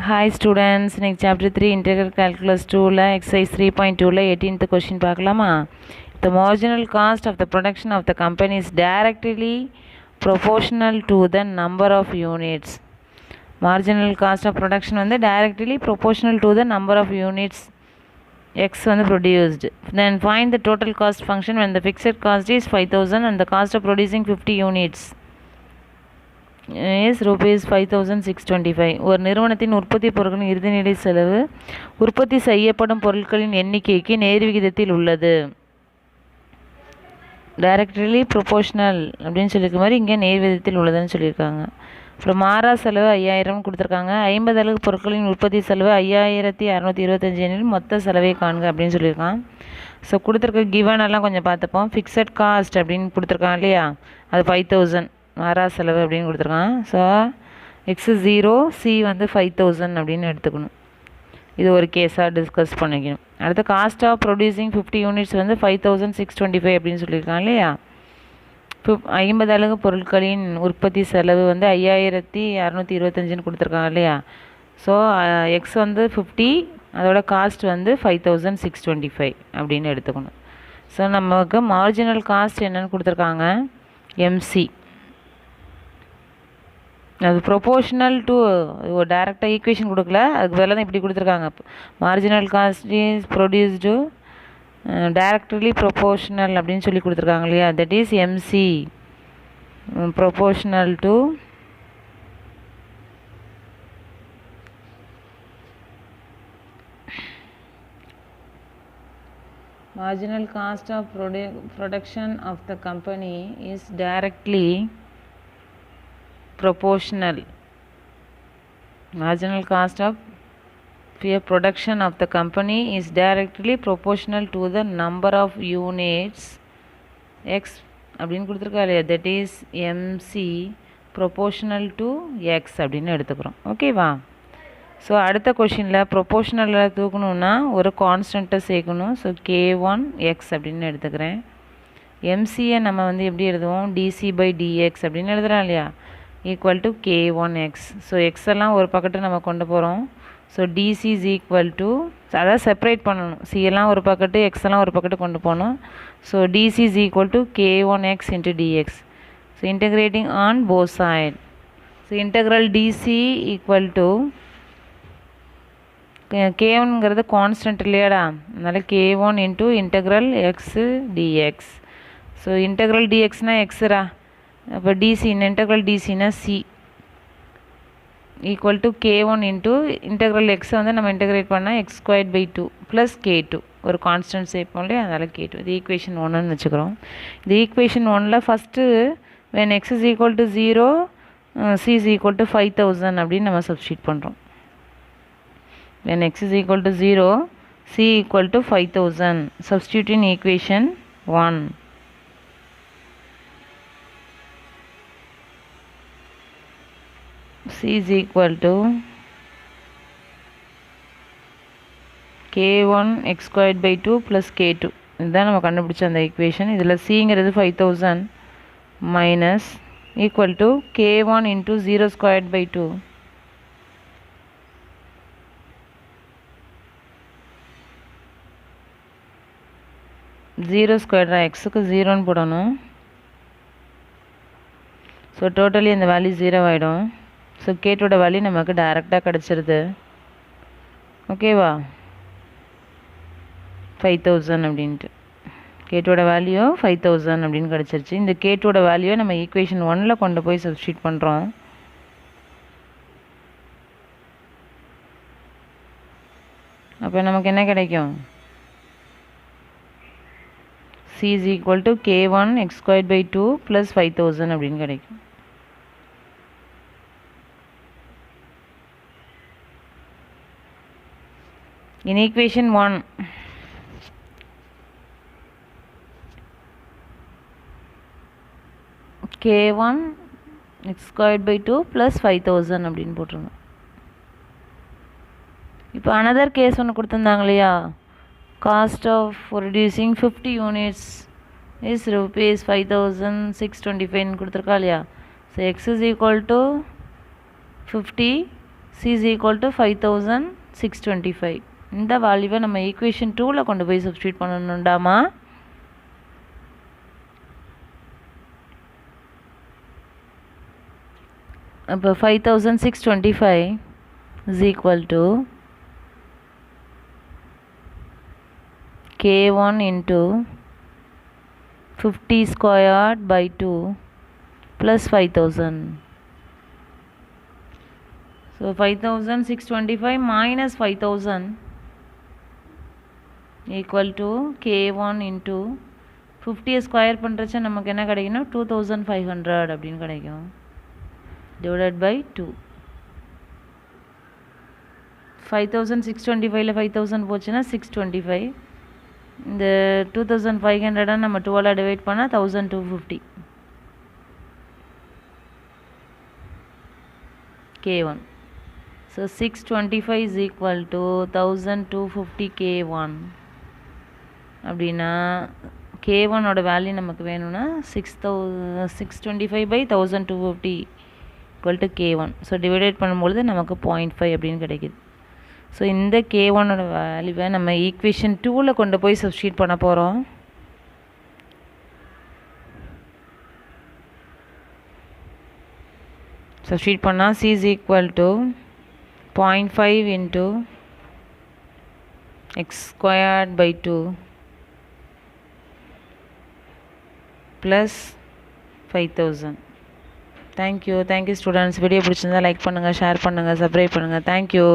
Hi students, next chapter 3 integral calculus 2 la exercise 3.2 la 18th question பார்க்கலாமா? The marginal cost of the production of the company is directly proportional to the number of units. Marginal cost of production வந்து directly proportional to the number of units X வந்து produced. Then find the total cost function when the fixed cost is 5000 and the cost of producing 50 units is rupees 5625. ஒரு நிறுவனத்தின் உற்பத்தி பொருட்களின் இறுதிநிலை செலவு உற்பத்தி செய்யப்படும் பொருட்களின் எண்ணிக்கைக்கு நேர் விகிதத்தில் உள்ளது. டைரக்ட்லி ப்ரொபோஷனல் அப்படின்னு சொல்லியிருக்க மாதிரி இங்கே நேர் விகிதத்தில் உள்ளதுன்னு சொல்லியிருக்காங்க. அப்புறம் மாறா செலவு 5000 கொடுத்துருக்காங்க. 50 அலகு பொருட்களின் உற்பத்தி செலவு 5625 எனில் மொத்த செலவை காண்க அப்படின்னு சொல்லியிருக்கான். ஸோ கொடுத்துருக்க கிவன் எல்லாம் கொஞ்சம் பார்த்துப்போம். ஃபிக்ஸட் காஸ்ட் அப்படின்னு கொடுத்துருக்கான் இல்லையா, அது 5000 மாறா செலவு அப்படின்னு கொடுத்துருக்கான். ஸோ எக்ஸு 0, சி வந்து 5000 அப்படின்னு எடுத்துக்கணும். இது ஒரு கேஸாக டிஸ்கஸ் பண்ணிக்கணும். அடுத்து காஸ்ட் ஆஃப் ப்ரொடியூசிங் 50 யூனிட்ஸ் வந்து 5625 அப்படின்னு சொல்லியிருக்கான் இல்லையா. 50 அலகு பொருட்களின் உற்பத்தி செலவு வந்து 5625 கொடுத்துருக்காங்க இல்லையா. ஸோ எக்ஸ் வந்து 50, அதோட காஸ்ட் வந்து 5625 அப்படின்னு எடுத்துக்கணும். ஸோ நமக்கு மார்ஜினல் காஸ்ட் என்னென்னு கொடுத்துருக்காங்க, எம்சி. அது ப்ரொபோஷனல் டு டைரெக்டாக ஈக்குவேஷன் கொடுக்கல, அதுக்கு பதிலாக தான் இப்படி கொடுத்துருக்காங்க. Marginal cost is produced directly proportional அப்படின்னு சொல்லி கொடுத்துருக்காங்க இல்லையா. That is MC proportional to marginal cost of production of the company is directly proportional. Marginal cost of production of the company is directly proportional to the number of units x அப்படின்னு கொடுத்துருக்கா இல்லையா. That is MC proportional to X அப்படின்னு எடுத்துக்கிறோம். ஓகேவா. So அடுத்த கொஷினில் ப்ரொபோஷனலில் தூக்கணுன்னா ஒரு கான்ஸ்டண்ட்டை சேர்க்கணும். ஸோ K1 எக்ஸ் அப்படின்னு எடுத்துக்கிறேன். எம்சியை நம்ம வந்து எப்படி எழுதுவோம், டிசி பை டிஎக்ஸ் அப்படின்னு எழுதுகிறோம் இல்லையா, equal to K1 x. So x எல்லாம் ஒரு பக்கத்து நம்ம கொண்டு போகிறோம். So dc is equal to, அதாவது செப்பரேட் பண்ணணும், சி எல்லாம் ஒரு பக்கத்து எக்ஸ் எல்லாம் ஒரு பக்கத்து கொண்டு போகணும். So dc is equal to K1 x into dx. So integrating on both side. So integral dc equal to K1ங்கிறது கான்ஸ்டன்ட் இல்லையாடா, அதனால் K1 into integral x dx. So integral டிஎக்ஸ்னால் எக்ஸுரா, அப்போ dc integral டிசினா C equal to K1 into integral எக்ஸை வந்து நம்ம integrate பண்ணால் x²/2 ப்ளஸ் K2 ஒரு கான்ஸ்டன்ட் சேர்ப்போம் இல்லையா, அதனால் K2. இது ஈக்குவேஷன் 1ன்னு வச்சுக்கிறோம். இது ஈக்குவேஷன் 1ல் first when x is equal to 0, c is equal to 5000 அப்படின்னு நம்ம சப்ஸ்டியூட் பண்ணுறோம். when x is equal to 0, c equal to 5000, substitute in equation 1. c is equal to K1 x²/2 plus K2. இதுதான் நம்ம கண்டுபிடிச்ச அந்த equation. இதில் சிங்கிறது 5000 minus equal to K1 into 0²/2 0² எக்ஸுக்கு 0ன்னு போடணும். ஸோ டோட்டலி அந்த வேல்யூ 0 ஆகிடும். ஸோ கேட்டோட வேல்யூ நமக்கு டைரெக்டாக கிடச்சிருது. ஓகேவா, 5000 அப்படின்ட்டு கேட்டோட வேல்யூ 5000 அப்படின்னு கிடச்சிருச்சு. இந்த கேட்டோட வேல்யூவை நம்ம ஈக்குவேஷன் 1ல் கொண்டு போய் சப்ஸ்டியூட் பண்ணுறோம். அப்போ நமக்கு என்ன கிடைக்கும், c is equal to K1 x²/2 plus 5000 அப்படின்னு கிடைக்கும். In equation 1, K1 x²/2 plus 5000 அப்படின்னு போட்டுருங்க. இப்போ another கேஸ் ஒன்று கொடுத்துருந்தாங்க இல்லையா, cost of producing 50 units is rupees 5625 கொடுத்துருக்கா இல்லையா. So x is equal to 50, c is equal to 5625. இந்த வேல்யூவை நம்ம ஈக்குவேஷன் 2ல கொண்டு போய் சப்ஸ்டிட்யூட் பண்ணணும்டாமா. அப்போ 5625 is equal to k1 into 50 squared by 2 plus 5000. So 5625 minus 5000 equal to k1 into 50 square பண்ணுறச்ச நமக்கு என்ன கிடைக்குன்னா 2500 அப்படின்னு கிடைக்கும், divided by 2. 5625ல 5000 போச்சுன்னா 625. இந்த 2500 நம்ம 12 டிவைட் பண்ணால் 1250 k1. So 625 is equal to 1250 k1. அப்படின்னா k1ஓட வேல்யூ நமக்கு வேணும்னா 625 by 1250 equal to k1. So divided பண்ணும்பொழுது நமக்கு 0.5 அப்படின்னு கிடைக்குது. ஸோ இந்த k1ஓட வேல்யூவை நம்ம ஈக்குவேஷன் 2ல கொண்டு போய் சப்ஸ்டிட்யூட் பண்ண போகிறோம். சப்ஸ்டிட்யூட் பண்ணால் c is equal to 0.5 into x squared by 2 plus 5000. Thank you students. Video பிடிச்சிருந்தா லைக் பண்ணுங்கள், ஷேர் பண்ணுங்கள், சப்ஸ்கிரைப் பண்ணுங்கள். தேங்க்யூ.